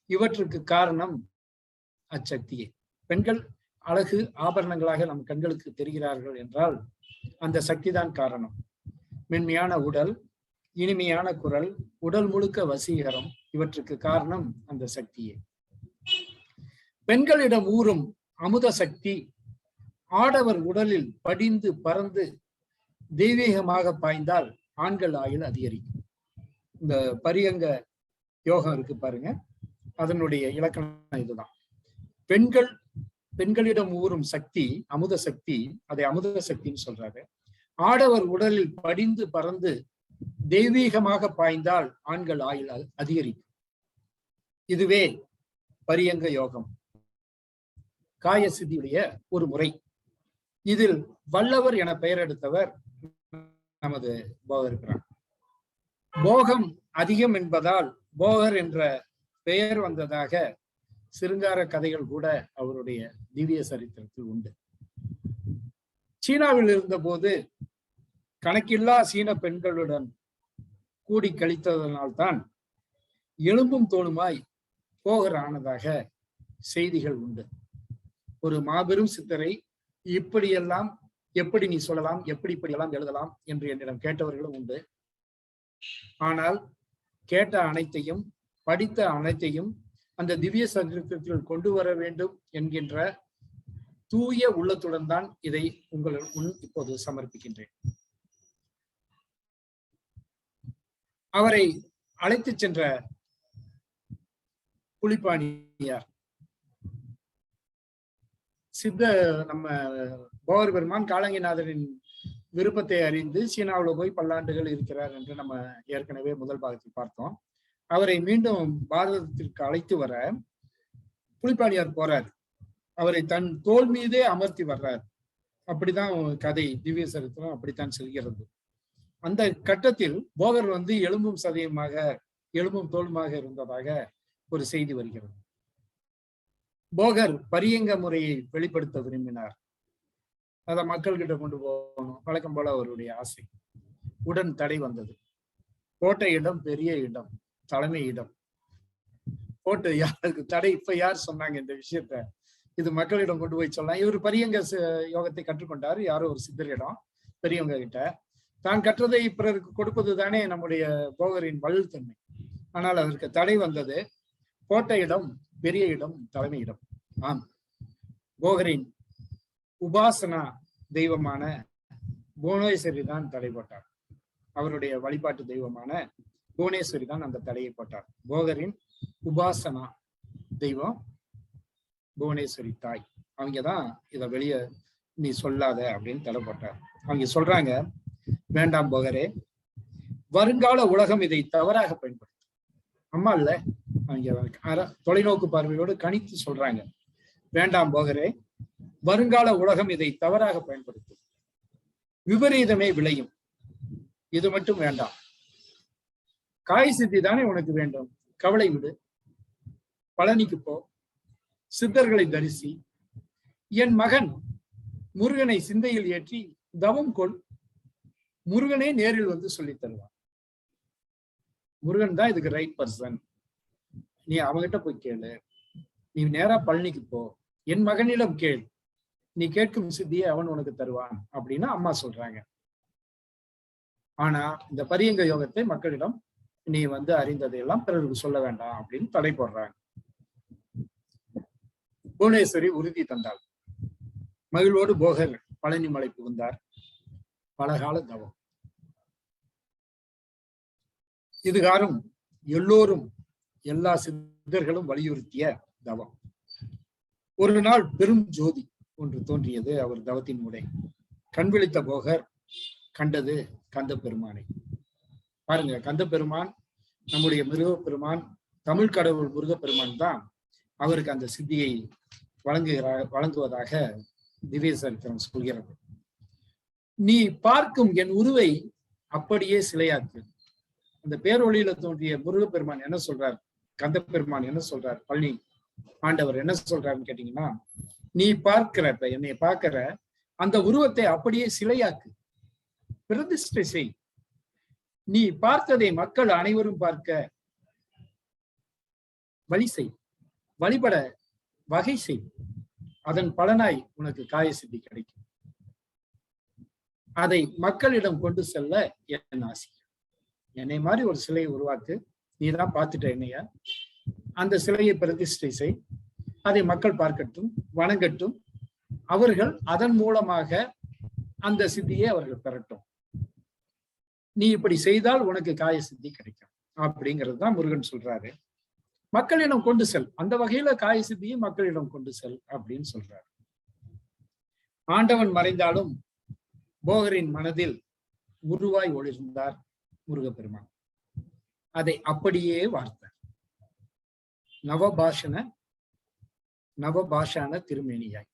இவற்றுக்கு காரணம் அச்சக்தியே. பெண்கள் அழகு ஆபரணங்களாக நம் கண்களுக்கு தெரிகிறார்கள் என்றால் அந்த சக்தி தான் காரணம். மென்மையான உடல், இனிமையான குரல், உடல் முழுக்க வசீகரம், இவற்றுக்கு காரணம் அந்த சக்தியே. பெண்களிடம் ஊறும் அமுத சக்தி ஆடவர் உடலில் படிந்து பறந்து தெய்வீகமாக பாய்ந்தால் ஆண்கள் ஆயுள் அதிகரிக்கும். இந்த பரியங்க யோகம் இருக்கு பாருங்க, அதனுடைய இலக்கணம் இதுதான். பெண்களிடம் ஊறும் சக்தி அமுத சக்தி, அதை அமுத சக்தின்னு சொல்றாரு. ஆடவர் உடலில் படிந்து பறந்து தெய்வீகமாக பாய்ந்தால் ஆண்கள் ஆயுள் அதிகரிக்கும். இதுவே பரியங்க யோகம், காய சித்தியுடைய ஒரு முறை. இதில் வல்லவர் என பெயர் எடுத்தவர் நமது போகர் பிரான். போகம் அதிகம் என்பதால் போகர் என்ற பெயர் வந்ததாக சிருங்கார கதைகள் கூட அவருடைய திவ்ய சரித்திரத்தில் உண்டு. சீனாவில் இருந்தபோது கணக்கில்லா சீன பெண்களுடன் கூடி கழித்ததனால்தான் எலும்பும் தோளுமாய் போகர் ஆனதாக செய்திகள் உண்டு. ஒரு மாபெரும் சித்தரை இப்படியெல்லாம் எப்படி நீ சொல்லலாம், எப்படி இப்படியெல்லாம் எழுதலாம் என்று என்னிடம் கேட்டவர்களும் உண்டு. ஆனால் கேட்ட அனைத்தையும் படித்த அனைத்தையும் அந்த திவ்ய சரித்திரத்தில் கொண்டு வர வேண்டும் என்கின்ற தூய உள்ளத்துடன் தான் இதை உங்கள் முன் இப்போது சமர்ப்பிக்கின்றேன். அவரை அழைத்து சென்ற புலிப்பாணியார் சித்த நம்ம போகர் பெருமான் காலங்கிநாதரின் விருப்பத்தை அறிந்து சீனாவில் போய் பல்லாண்டுகள் இருக்கிறார் என்று நம்ம ஏற்கனவே முதல் பாகத்தில் பார்த்தோம். அவரை மீண்டும் பாரதத்திற்கு அழைத்து வர புலிப்பாணியார் போறார். அவரை தன் தோல் மீதே அமர்த்தி வர்றார். அப்படிதான் கதை, திவ்ய சரித்திரம் அப்படித்தான் செல்கிறது. அந்த கட்டத்தில் போகர் எலும்பும் சதையுமாக, எலும்பும் தோலுமாக இருந்ததாக ஒரு செய்தி வருகிறது. போகர் பரியங்க முறையை வெளிப்படுத்த விரும்பினார். அதை மக்கள்கிட்ட கொண்டு போகணும், வழக்கம் போல அவருடைய ஆசை. உடன் தடை வந்தது. போட்ட இடம் பெரிய இடம், தலைமை இடம். போட்டு யாருக்கு தடை? இப்ப யார் சொன்னாங்க இந்த விஷயத்த? இது மக்களிடம் கொண்டு போய் சொல்லலாம். இவர் பரியங்க யோகத்தை கற்றுக்கொண்டார் யாரோ ஒரு சித்தரிடம், பெரியவங்க கிட்ட. தான் கற்றதை பிறருக்கு கொடுப்பது தானே நம்முடைய போகரின் வலுத்தன்மை. ஆனால் அதற்கு தடை வந்தது. போட்ட இடம் பெரிய இடம், தலைமை இடம். ஆம், போகரின் உபாசனா தெய்வமான புவனேஸ்வரி தான் தடை போட்டார். அவருடைய வழிபாட்டு தெய்வமான புவனேஸ்வரி தான் அந்த தடையை போட்டார். போகரின் உபாசனா தெய்வம் புவனேஸ்வரி தாய். அவங்கதான் இதை வெளியே நீ சொல்லாத அப்படின்னு தடை போட்டார். அவங்க சொல்றாங்க, வேண்டாம் போகரே, வருங்கால உலகம் இதை தவறாக பயன்படுத்தும். அம்மா இல்ல, அவங்க தொலைநோக்கு பார்வையோடு கணித்து சொல்றாங்க, வேண்டாம் போகரே, வருங்கால உலகம் இதை தவறாக பயன்படுத்தும், விபரீதமே விளையும், இது மட்டும் வேண்டாம். காய் சித்தி தானே உனக்கு வேண்டும், கவலை விடு, பழனிக்கு போ, சித்தர்களை தரிசி, என் மகன் முருகனை சிந்தையில் ஏற்றி தவம் கொள், முருகனே நேரில் சொல்லித் தருவான். முருகன் தான் இதுக்கு ரைட் பர்சன். நீ அவங்கிட்ட போய் கேளு, நீ நேரா பழனிக்கு போ, என் மகனிடம் கேள், நீ கேட்கும் சித்தியை அவன் உனக்கு தருவான் அப்படின்னு அம்மா சொல்றாங்க. ஆனா இந்த பரியங்க யோகத்தை மக்களிடம் நீ அறிந்ததையெல்லாம் பிறருக்கு சொல்ல வேண்டாம் அப்படின்னு தடை போடுறாங்க. புவனேஸ்வரி உறுதி தந்தாள். மகிழ்வோடு போகர் பழனி மலை புகுந்தார். பலகால தவம். இதுகாரும் எல்லோரும், எல்லா சித்தர்களும் வலியுறுத்திய தவம். ஒரு நாள் பெரும் ஜோதி ஒன்று தோன்றியது அவர் தவத்தின் உடை. கண் விழித்த போகர் கண்டது கந்த பெருமானை. பாருங்க, கந்த பெருமான் நம்முடைய முருகப்பெருமான், தமிழ் கடவுள் முருகப்பெருமான் தான் அவருக்கு அந்த சித்தியை வழங்குவதாக திவ்ய சரித்திரம் சொல்கிறது. நீ பார்க்கும் என் உருவை அப்படியே சிலையாக்கு. அந்த பேரொழியில தோன்றிய முருகப்பெருமான் என்ன சொல்றார், கந்த பெருமான் என்ன சொல்றார், பழனி ஆண்டவர் என்ன சொல்றாருன்னு கேட்டீங்கன்னா, நீ பார்க்கிற, இப்ப என்னை பார்க்கிற அந்த உருவத்தை அப்படியே சிலையாக்கு, பிரதிஷ்டை செய். நீ பார்த்ததை மக்கள் அனைவரும் பார்க்க வழி செய், வழிபட வகை செய். அதன் பலனாய் உனக்கு காய சித்தி கிடைக்கும். அதை மக்களிடம் கொண்டு செல்ல என் ஆசை. என்னை மாதிரி ஒரு சிலையை உருவாக்கு, நீ தான் பார்த்துட்ட என்னைய, அந்த சிலையை பிரதிஷ்டை செய், அதை மக்கள் பார்க்கட்டும், வணங்கட்டும், அவர்கள் அதன் மூலமாக அந்த சித்தியை அவர்கள் பெறட்டும். நீ இப்படி செய்தால் உனக்கு காய சித்தி கிடைக்கும் அப்படிங்கிறது தான் முருகன் சொல்றாரு. மக்களிடம் கொண்டு செல், அந்த வகையில காய சித்தியை மக்களிடம் கொண்டு செல் அப்படின்னு சொல்றாரு. ஆண்டவன் மறைந்தாலும் போகரின் மனதில் உருவாய் ஒளிர்ந்தார் முருகப்பெருமான். அதை அப்படியே வார்த்தார். நவபாஷான திருமேனியாய்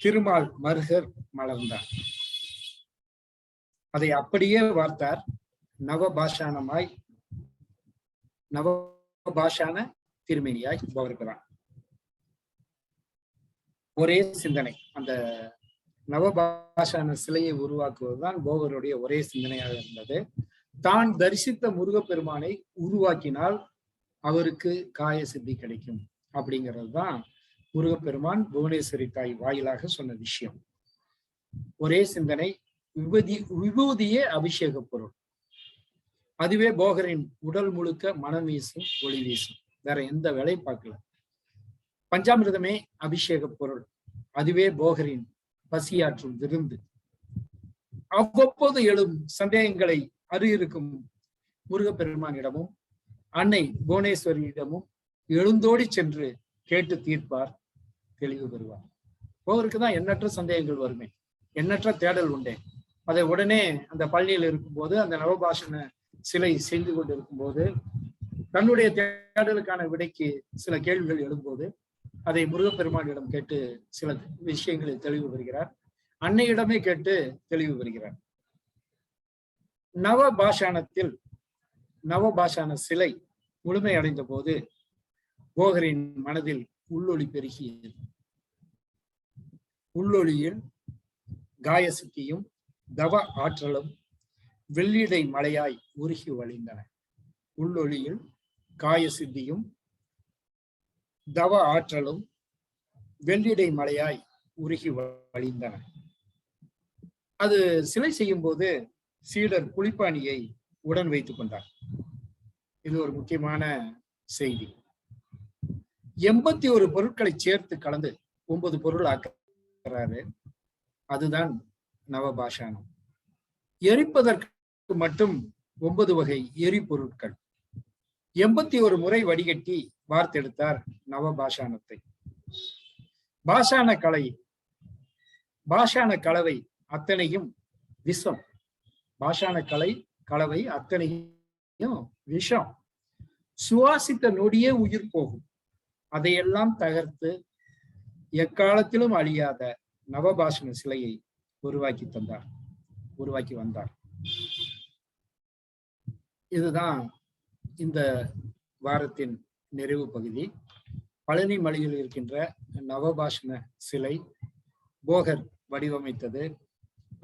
திருமால் மருகர் மலர்ந்தார். அதை அப்படியே வார்த்தார். நவபாஷான திருமேனியாய் போகர்பிரான். ஒரே சிந்தனை. அந்த நவபாஷான சிலையை உருவாக்குவதுதான் போகருடைய ஒரே சிந்தனையாக இருந்தது. தான் தரிசித்த முருகப்பெருமானை உருவாக்கினால் அவருக்கு காய சித்தி கிடைக்கும் அப்படிங்கிறது தான் முருகப்பெருமான் புவனேஸ்வரி தாய் வாயிலாக சொன்ன விஷயம். ஒரே சிந்தனை. விபூதியே அபிஷேக பொருள். அதுவே போகரின் உடல் முழுக்க மனம் வீசும், ஒளி வீசும். வேற எந்த வேலையும் பார்க்கல. பஞ்சாமிர்தமே அபிஷேக பொருள். அதுவே போகரின் பசியாற்றும் விருந்து. அவ்வப்போது எழும் சந்தேகங்களை அருகிருக்கும் முருகப்பெருமானிடமும் அன்னை புவனேஸ்வரியிடமும் எழுந்தோடி சென்று கேட்டு தீர்ப்பார், தெளிவு பெறுவார். போகருக்கு தான் எண்ணற்ற சந்தேகங்கள் வருமே, எண்ணற்ற தேடல் உண்டே. அதை உடனே அந்த பள்ளியில் இருக்கும்போது, அந்த நவபாஷண சிலை செய்து கொண்டிருக்கும் போது, தன்னுடைய தேடலுக்கான விடைக்கு சில கேள்விகள் எழும்போது அதை முருகப்பெருமானிடம் கேட்டு சில விஷயங்களை தெளிவு பெறுகிறார். அன்னையிடமே கேட்டு தெளிவு பெறுகிறார். நவபாஷான சிலை முழுமை அடைந்த போது போகரின் மனதில் உள்ளொளி பெருகியது. உள்ளொளியில் காயசித்தியும் தவ ஆற்றலும் வெள்ளிடை மலையாய் உருகி வழிந்தன. உள்ளொளியில் காயசித்தியும் தவ ஆற்றலும் வெள்ளிடை மலையாய் உருகி வழிந்தன. அது சிலை செய்யும் போது சீடர் புலிப்பாணியை உடன் வைத்துக் கொண்டார். இது ஒரு முக்கியமான செய்தி. 81 பொருட்களை சேர்த்து கலந்து 9 பொருள் ஆக்குறாரு. அதுதான் நவபாஷானம். எரிப்பதற்கு மட்டும் 9 வகை எரிபொருட்கள். 81 முறை வடிகட்டி வார்த்தெடுத்தார் நவபாஷானத்தை. பாஷான கலவை அத்தனையும் விஷம். பாஷான கலவை அத்தனையும் விஷம். சுவாசித்த நொடியே உயிர் போகும். அதையெல்லாம் தகர்த்து எக்காலத்திலும் அழியாத நவபாஷண சிலையை உருவாக்கி வந்தார். இதுதான் இந்த வாரத்தின் நிறைவு பகுதி. பழனி மலையில் இருக்கின்ற நவபாஷண சிலை போகர் வடிவமைத்தது,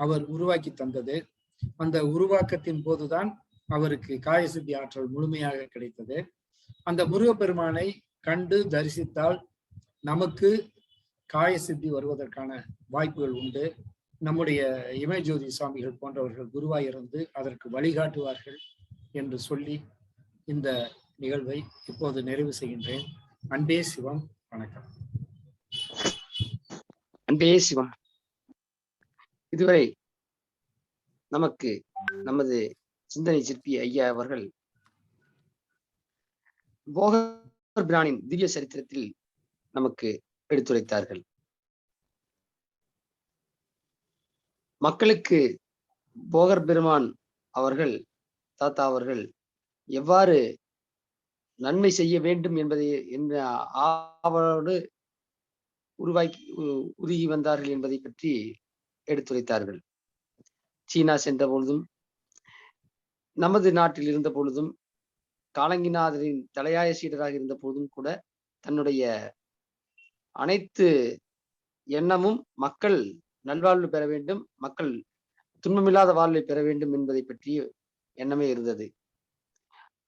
அவர் உருவாக்கி தந்தது. அந்த உருவாக்கத்தின் போதுதான் அவருக்கு காயசித்தி ஆற்றல் முழுமையாக கிடைத்தது. அந்த முருகப்பெருமானை கண்டு தரிசித்தால் நமக்கு காயசித்தி வருவதற்கான வாய்ப்புகள் உண்டு. நம்முடைய இமயஜோதி சுவாமிகள் போன்றவர்கள் குருவாயிருந்து அதற்கு வழிகாட்டுவார்கள் என்று சொல்லி இந்த நிகழ்வை இப்போது நிறைவு செய்கின்றேன். அன்பே சிவம். வணக்கம். அன்பே சிவம். இதுவரை நமக்கு நமது சிந்தனை சிற்பி ஐயா அவர்கள் போகர் பிரானின் திவ்ய சரித்திரத்தில் நமக்கு எடுத்துரைத்தார்கள். மக்களுக்கு போகர் பெருமான் அவர்கள், தாத்தா அவர்கள் எவ்வாறு நன்மை செய்ய வேண்டும் என்பதை என்ற ஆவலோடு உருகி வந்தார்கள் என்பதை பற்றி எடுத்துரைத்தார்கள். சீனா சென்ற பொழுதும், நமது நாட்டில் இருந்த பொழுதும், காலங்கிநாதரின் தலையாய சீடராக இருந்த போதும் கூட தன்னுடைய அனைத்து எண்ணமும் மக்கள் நல்வாழ்வு பெற வேண்டும், மக்கள் துன்பமில்லாத வாழ்வை பெற வேண்டும் என்பதை பற்றி எண்ணமே இருந்தது.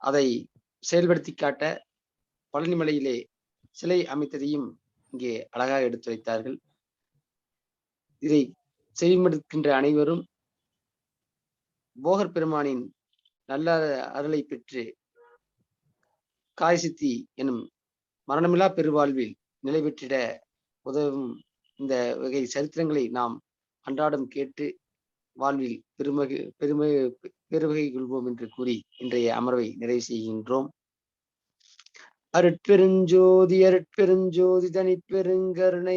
அதை செயல்படுத்தி காட்ட பழனிமலையிலே சிலை அமைத்ததையும் இங்கே அழகாக எடுத்துரைத்தார்கள். இதை செய்மடுக்கின்ற அனைவரும் போகர் பெருமானின் நல்ல அருளை பெற்று காயசித்தி எனும் மரணமில்லா பெருவாழ்வில் நிலை பெற்றிட உதவும் இந்த வகை சரித்திரங்களை நாம் அன்றாடம் கேட்டு வாழ்வில் பெருவகை கொள்வோம் என்று கூறி இன்றைய அமர்வை நிறைவு செய்கின்றோம். அருட்பெருஞ்சோதி அருட்பெருஞ்சோதி தனிப்பெருங்கருணை